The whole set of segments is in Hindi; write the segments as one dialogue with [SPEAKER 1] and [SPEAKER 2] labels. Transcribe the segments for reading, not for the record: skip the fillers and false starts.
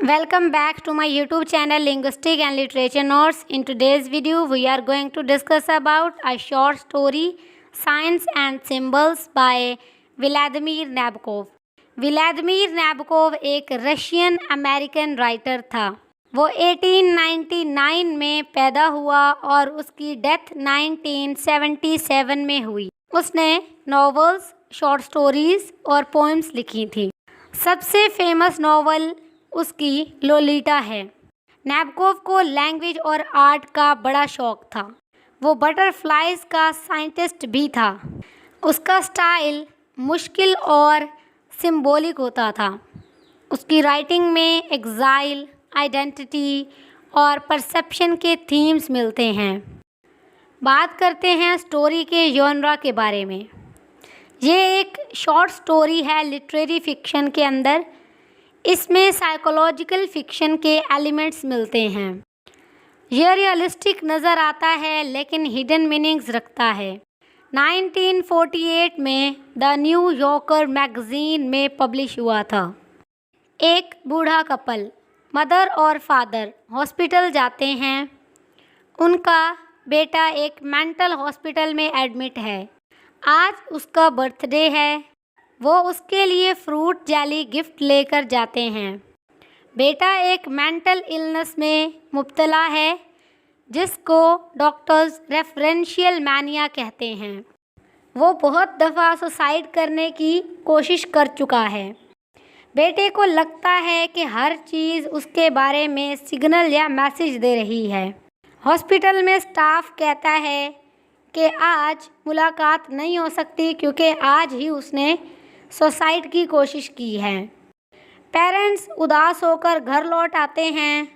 [SPEAKER 1] Welcome back to my YouTube channel Linguistic and Literature Notes. In today's video, we are going to discuss about a short story, Signs and Symbols by Vladimir Nabokov. Vladimir Nabokov एक रशियन अमेरिकन राइटर था। वो 1899 में पैदा हुआ और उसकी डेथ 1977 में हुई। उसने नॉवेल्स, शॉर्ट स्टोरीज और पोएम्स लिखी थी। सबसे फेमस नॉवल उसकी लोलिटा है। नैबकोव को लैंग्वेज और आर्ट का बड़ा शौक था। वो बटरफ्लाइज का साइंटिस्ट भी था। उसका स्टाइल मुश्किल और सिंबॉलिक होता था। उसकी राइटिंग में एग्जाइल, आइडेंटिटी और परसेप्शन के थीम्स मिलते हैं। बात करते हैं स्टोरी के जॉनरा के बारे में। ये एक शॉर्ट स्टोरी है लिटरेरी फिक्शन के अंदर। इसमें साइकोलॉजिकल फिक्शन के एलिमेंट्स मिलते हैं। यह रियलिस्टिक नज़र आता है लेकिन हिडन मीनिंग्स रखता है। 1948 में द न्यू यॉर्कर मैगज़ीन में पब्लिश हुआ था। एक बूढ़ा कपल, मदर और फादर, हॉस्पिटल जाते हैं। उनका बेटा एक मेंटल हॉस्पिटल में एडमिट है। आज उसका बर्थडे है। वो उसके लिए फ्रूट जेली गिफ्ट लेकर जाते हैं। बेटा एक मेंटल इलनेस में मुब्तला है जिसको डॉक्टर्स रेफरेंशियल मैनिया कहते हैं। वो बहुत दफ़ा सुसाइड करने की कोशिश कर चुका है। बेटे को लगता है कि हर चीज़ उसके बारे में सिग्नल या मैसेज दे रही है। हॉस्पिटल में स्टाफ कहता है कि आज मुलाकात नहीं हो सकती क्योंकि आज ही उसने सुसाइड की कोशिश की है। पेरेंट्स उदास होकर घर लौट आते हैं।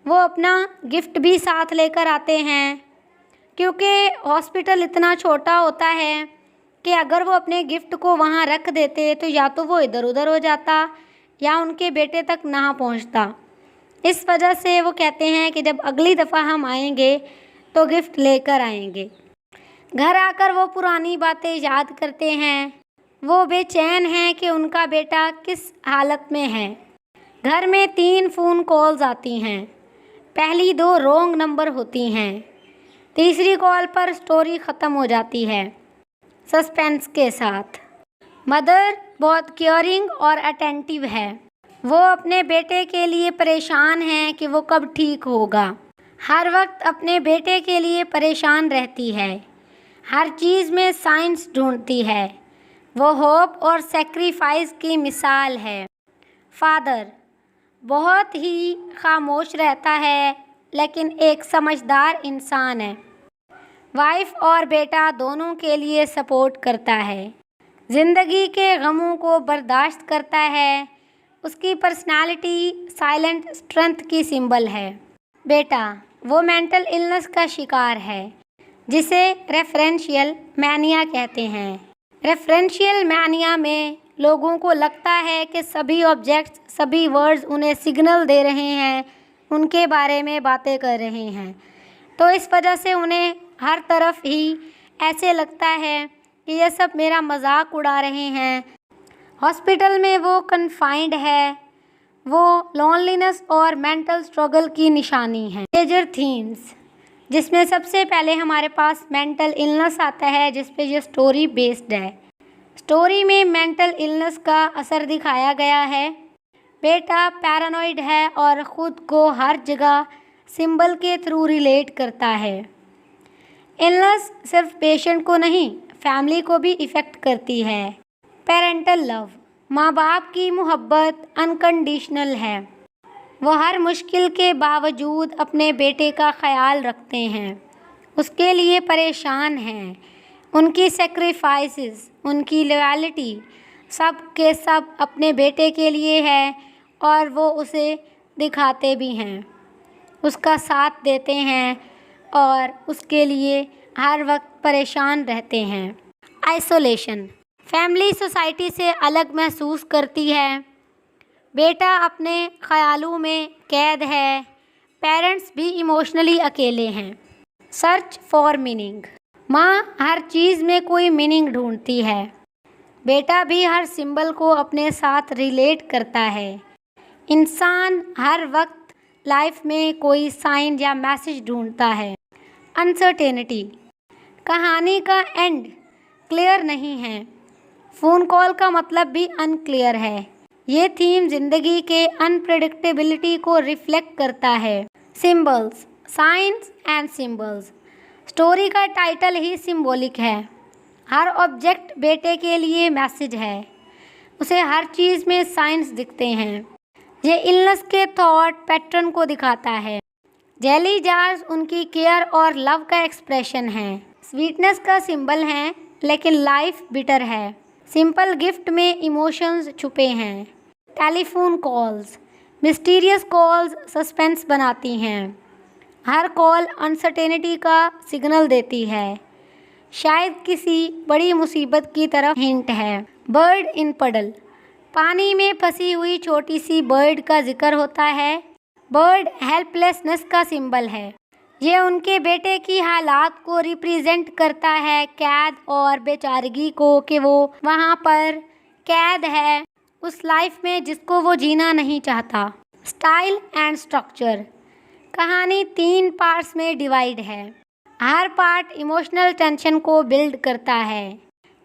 [SPEAKER 1] वो अपना गिफ्ट भी साथ लेकर आते हैं क्योंकि हॉस्पिटल इतना छोटा होता है कि अगर वो अपने गिफ्ट को वहाँ रख देते तो या तो वो इधर उधर हो जाता या उनके बेटे तक ना पहुँचता। इस वजह से वो कहते हैं कि जब अगली दफ़ा हम आएंगे तो गिफ्ट लेकर आएंगे। घर आकर वो पुरानी बातें याद करते हैं। वो बेचैन हैं कि उनका बेटा किस हालत में है। घर में 3 फ़ोन कॉल्स आती हैं। पहली 2 रॉन्ग नंबर होती हैं। तीसरी कॉल पर स्टोरी ख़त्म हो जाती है सस्पेंस के साथ। मदर बहुत केयरिंग और अटेंटिव है। वो अपने बेटे के लिए परेशान हैं कि वो कब ठीक होगा। हर वक्त अपने बेटे के लिए परेशान रहती है। हर चीज़ में साइंस ढूंढती है। वो होप और सेक्रीफाइस की मिसाल है। फादर बहुत ही खामोश रहता है लेकिन एक समझदार इंसान है। वाइफ और बेटा दोनों के लिए सपोर्ट करता है। ज़िंदगी के गमों को बर्दाश्त करता है। उसकी पर्सनालिटी साइलेंट स्ट्रेंथ की सिंबल है। बेटा वो मेंटल इलनेस का शिकार है जिसे रेफरेंशियल मैनिया कहते हैं। रेफरेंशियल मैनिया में लोगों को लगता है कि सभी ऑब्जेक्ट्स, सभी वर्ड्स उन्हें सिग्नल दे रहे हैं, उनके बारे में बातें कर रहे हैं। तो इस वजह से उन्हें हर तरफ ही ऐसे लगता है कि ये सब मेरा मजाक उड़ा रहे हैं। हॉस्पिटल में वो कन्फाइंड है। वो लोनलीनेस और मेंटल स्ट्रगल की निशानी है। मेजर थीम्स जिसमें सबसे पहले हमारे पास मेंटल इलनेस आता है जिस पे ये स्टोरी बेस्ड है। स्टोरी में मेंटल इलनेस का असर दिखाया गया है। बेटा पैरानॉइड है और ख़ुद को हर जगह सिंबल के थ्रू रिलेट करता है। इलनेस सिर्फ पेशेंट को नहीं, फैमिली को भी इफ़ेक्ट करती है। पेरेंटल लव, माँ बाप की मोहब्बत अनकंडीशनल है। वो हर मुश्किल के बावजूद अपने बेटे का ख्याल रखते हैं, उसके लिए परेशान हैं। उनकी सेक्रीफाइसेस, उनकी लॉयल्टी सब के सब अपने बेटे के लिए है और वो उसे दिखाते भी हैं, उसका साथ देते हैं और उसके लिए हर वक्त परेशान रहते हैं। आइसोलेशन, फैमिली सोसाइटी से अलग महसूस करती है। बेटा अपने ख्यालों में कैद है। पेरेंट्स भी इमोशनली अकेले हैं। सर्च फॉर मीनिंग, माँ हर चीज़ में कोई मीनिंग ढूंढती है। बेटा भी हर सिंबल को अपने साथ रिलेट करता है। इंसान हर वक्त लाइफ में कोई साइन या मैसेज ढूंढता है। अनसर्टेनिटी, कहानी का एंड क्लियर नहीं है। फ़ोन कॉल का मतलब भी अनक्लियर है। ये थीम जिंदगी के अनप्रेडिक्टेबिलिटी को रिफ्लेक्ट करता है। Symbols, science and symbols, story का टाइटल ही सिंबॉलिक है। हर ऑब्जेक्ट बेटे के लिए मैसेज है। उसे हर चीज़ में साइंस दिखते हैं। ये इलनेस के थॉट पैटर्न को दिखाता है। जेली जार्स उनकी केयर और लव का एक्सप्रेशन है। स्वीटनेस का सिंबल है, लेकिन लाइफ बिटर है। सिंपल गिफ्ट में इमोशंस छुपे हैं। Telephone calls, mysterious calls suspense बनाती हैं। हर कॉल अनसर्टेनिटी का सिग्नल देती है। शायद किसी बड़ी मुसीबत की तरफ हिंट है। बर्ड इन पडल, पानी में फंसी हुई छोटी सी बर्ड का जिक्र होता है। बर्ड हेल्पलेसनेस का सिंबल है। ये उनके बेटे की हालात को रिप्रेजेंट करता है, कैद और बेचारगी को, कि वो वहाँ पर कैद है उस लाइफ में जिसको वो जीना नहीं चाहता। स्टाइल एंड स्ट्रक्चर, कहानी 3 पार्ट्स में डिवाइड है। हर पार्ट इमोशनल टेंशन को बिल्ड करता है।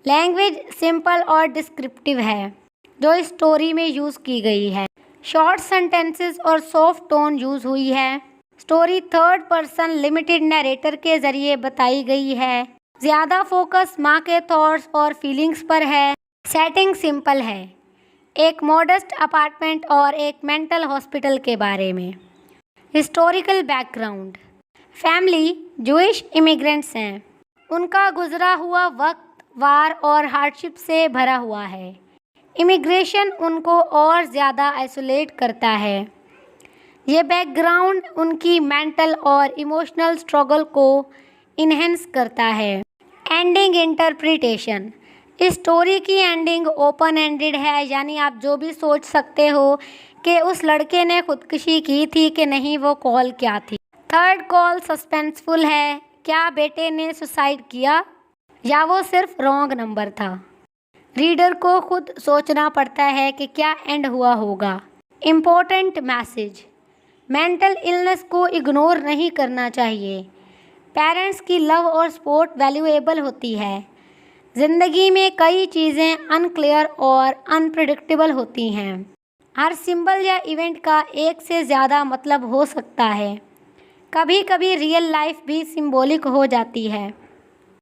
[SPEAKER 1] लैंग्वेज सिंपल और डिस्क्रिप्टिव है जो इस स्टोरी में यूज़ की गई है। शॉर्ट सेंटेंसेस और सॉफ्ट टोन यूज़ हुई है। Story 3rd person limited narrator के ज़रिए बताई गई है। ज़्यादा फोकस माँ के थॉट्स और फीलिंग्स पर है। सेटिंग सिंपल है, एक मॉडेस्ट अपार्टमेंट और एक मेंटल हॉस्पिटल के बारे में। Historical background, family Jewish immigrants हैं। उनका गुजरा हुआ वक्त वार और हार्डशिप से भरा हुआ है। इमिग्रेशन उनको और ज़्यादा आइसोलेट करता है। ये बैकग्राउंड उनकी मेंटल और इमोशनल स्ट्रगल को इन्हेंस करता है। एंडिंग इंटरप्रिटेशन, इस स्टोरी की एंडिंग ओपन एंडेड है, यानी आप जो भी सोच सकते हो कि उस लड़के ने खुदकुशी की थी कि नहीं, वो कॉल क्या थी। 3rd कॉल सस्पेंसफुल है। क्या बेटे ने सुसाइड किया या वो सिर्फ रॉन्ग नंबर था? रीडर को खुद सोचना पड़ता है कि क्या एंड हुआ होगा। इम्पोर्टेंट मैसेज, मेंटल इलनेस को इग्नोर नहीं करना चाहिए। पेरेंट्स की लव और सपोर्ट वैल्यूएबल होती है। ज़िंदगी में कई चीज़ें अनक्लियर और अनप्रिडिक्टेबल होती हैं। हर सिंबल या इवेंट का एक से ज़्यादा मतलब हो सकता है। कभी कभी रियल लाइफ भी सिंबॉलिक हो जाती है।